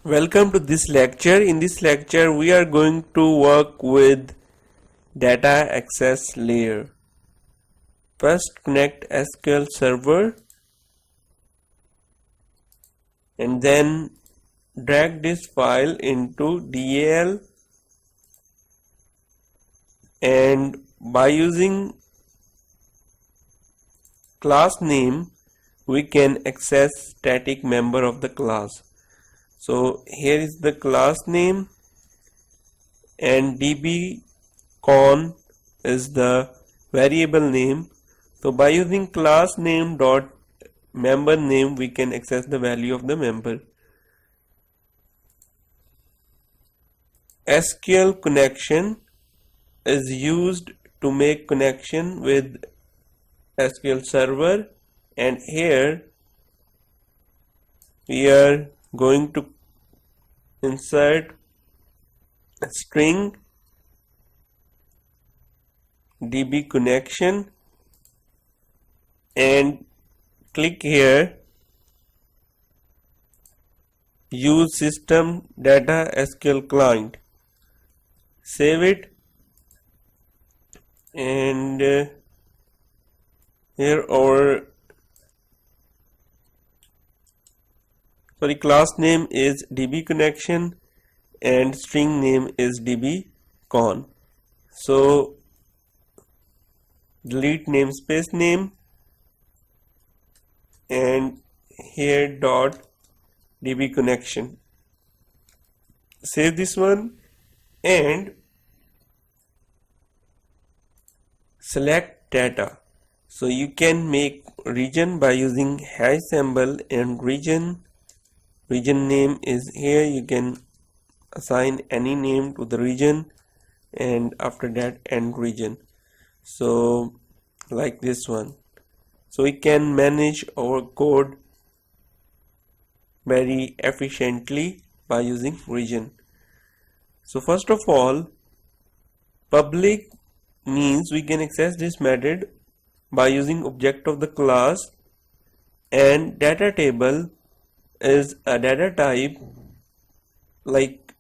Welcome to this lecture. In this lecture we are going to work with data access layer. First connect SQL server and then drag this file into DAL, and by using class name we can access static member of the class. So here is the class name and dbcon is the variable name. So by using class name dot member name we can access the value of the member. SQL connection is used to make connection with SQL server, and here we are going to insert a string db connection and click here use system data SQL client, save it, and here our class name is db connection and string name is dbcon. So delete namespace name and here dot db connection, save this one and select data. So you can make region by using hash symbol and region name is here. You can assign any name to the region and after that end region, so like this one. So we can manage our code very efficiently by using region. So first of all, public means we can access this method by using object of the class, and data table is a data type like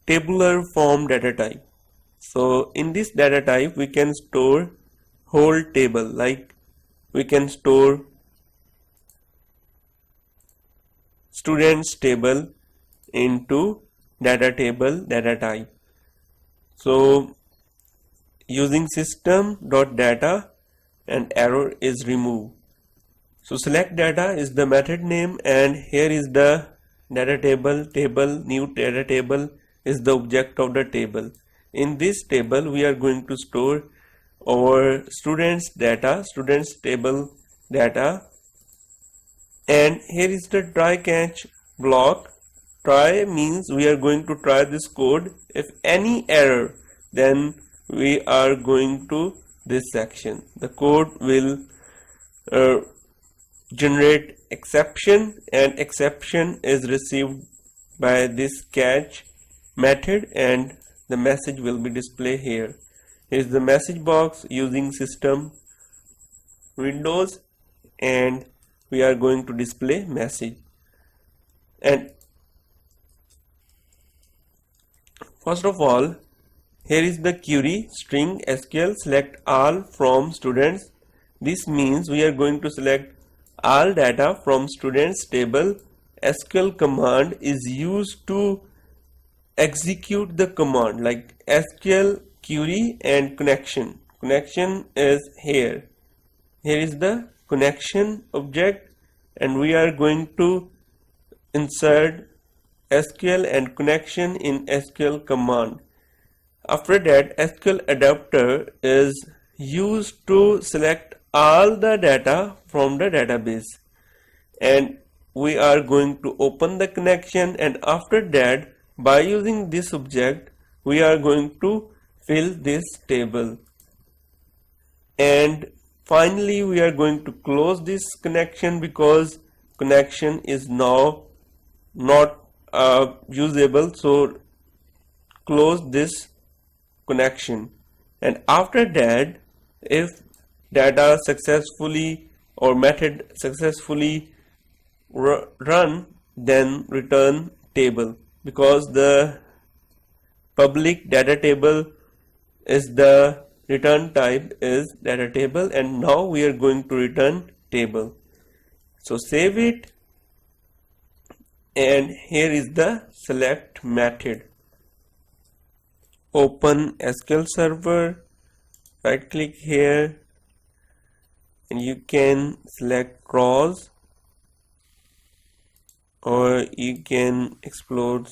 tabular form data type. So in this data type we can store whole table, like we can store students table into data table data type. So using system.data and error is removed. So select data is the method name and here is the data table new data table is the object of the table. In this table we are going to store our students table data, and here is the try catch block. Try means we are going to try this code. If any error, then we are going to this section. The code will generate exception, and exception is received by this catch method and the message will be displayed here. Here is the message box using system Windows, and we are going to display message. And first of all, here is the query string SQL select all from students. This means we are going to select all data from students table. SQL command is used to execute the command like SQL query and connection. Connection is here. Here is the connection object, and we are going to insert SQL and connection in SQL command. After that, SQL adapter is used to select all the data from the database, and we are going to open the connection, and after that by using this object we are going to fill this table, and finally we are going to close this connection because connection is now not usable. So close this connection, and after that if data successfully or method successfully run, then return table. because the public data table is the return type is data table, and now we are going to return table. So save it, and here is the select method. Open SQL Server, right click here, and you can select rows, or you can explore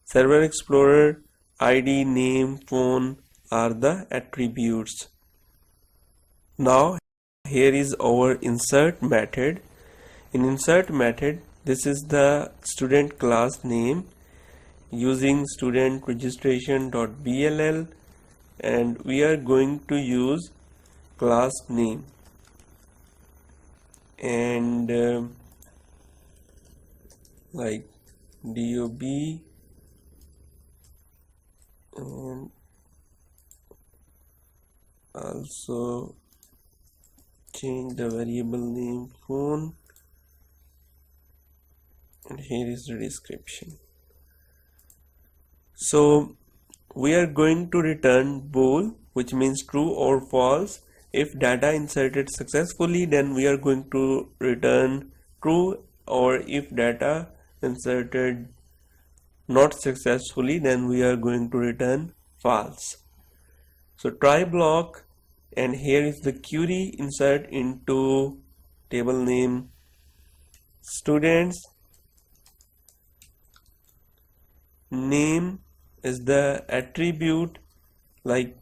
Server Explorer. ID, name, phone are the attributes. Now here is our insert method. In insert method, this is the student class name using student registration.bll, and we are going to use class name, and like dob, and also change the variable name phone, and here is the description. So we are going to return bool, which means true or false. If data inserted successfully, then we are going to return true, or if data inserted not successfully, then we are going to return false. So try block, and here is the query. Insert into table name students. Name is the attribute, like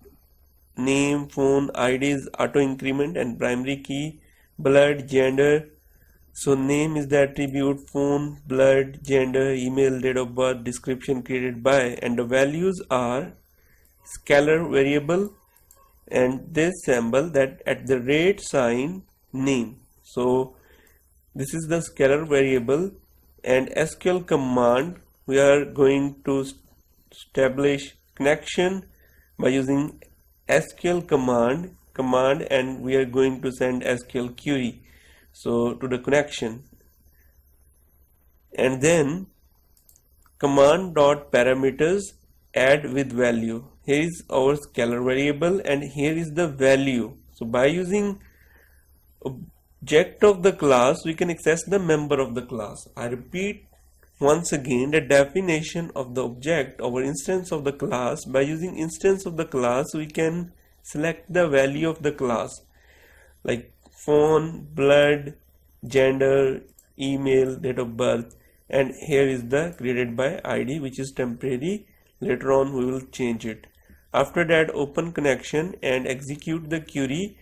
name, phone, IDs, auto increment, and primary key. Blood, gender. So name is the attribute, phone, blood, gender, email, date of birth, description created by, and the values are scalar variable and this symbol, that at the rate sign name. So this is the scalar variable, and SQL command, we are going to establish connection by using SQL command, and we are going to send SQL query so to the connection, and then command dot parameters add with value. Here is our scalar variable, and here is the value. So by using object of the class, we can access the member of the class. I repeat once again the definition of the object, our instance of the class. By using instance of the class, we can select the value of the class, like phone, blood, gender, email, date of birth, and here is the created by ID, which is temporary. Later on we will change it. After that, open connection and execute the query.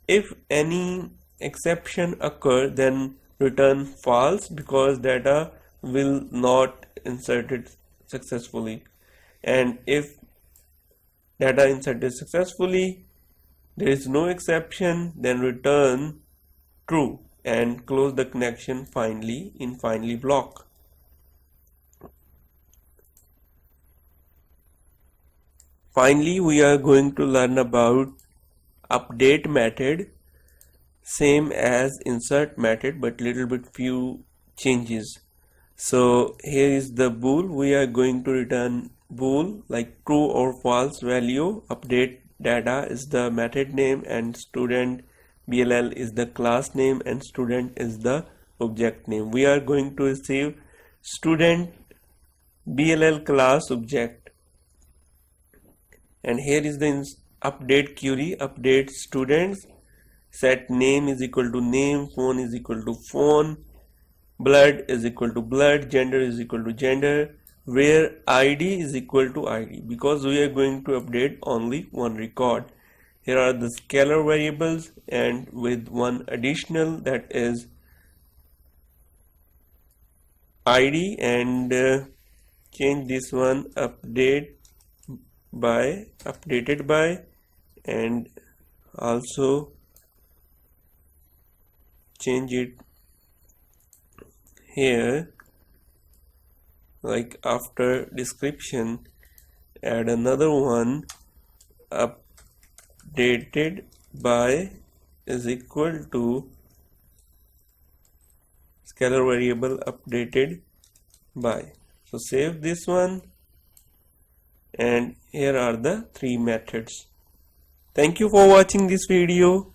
If any exception occur, then return false, because data will not inserted successfully, and if data inserted successfully, there is no exception, then return true and close the connection finally in finally block. Finally, we are going to learn about update method, same as insert method but little bit few changes. So here is the bool. We are going to return bool like true or false value. Update data is the method name, and student BLL is the class name, and student is the object name. We are going to receive student BLL class object, and here is the update query. Update students, set name is equal to name, phone is equal to phone, blood is equal to blood, gender is equal to gender, where ID is equal to ID, because we are going to update only one record. Here are the scalar variables, and with one additional, that is ID, and change this one updated by, and also change it here, like after description add another one, updated by is equal to scalar variable updated by. So save this one, and here are the three methods. Thank you for watching this video.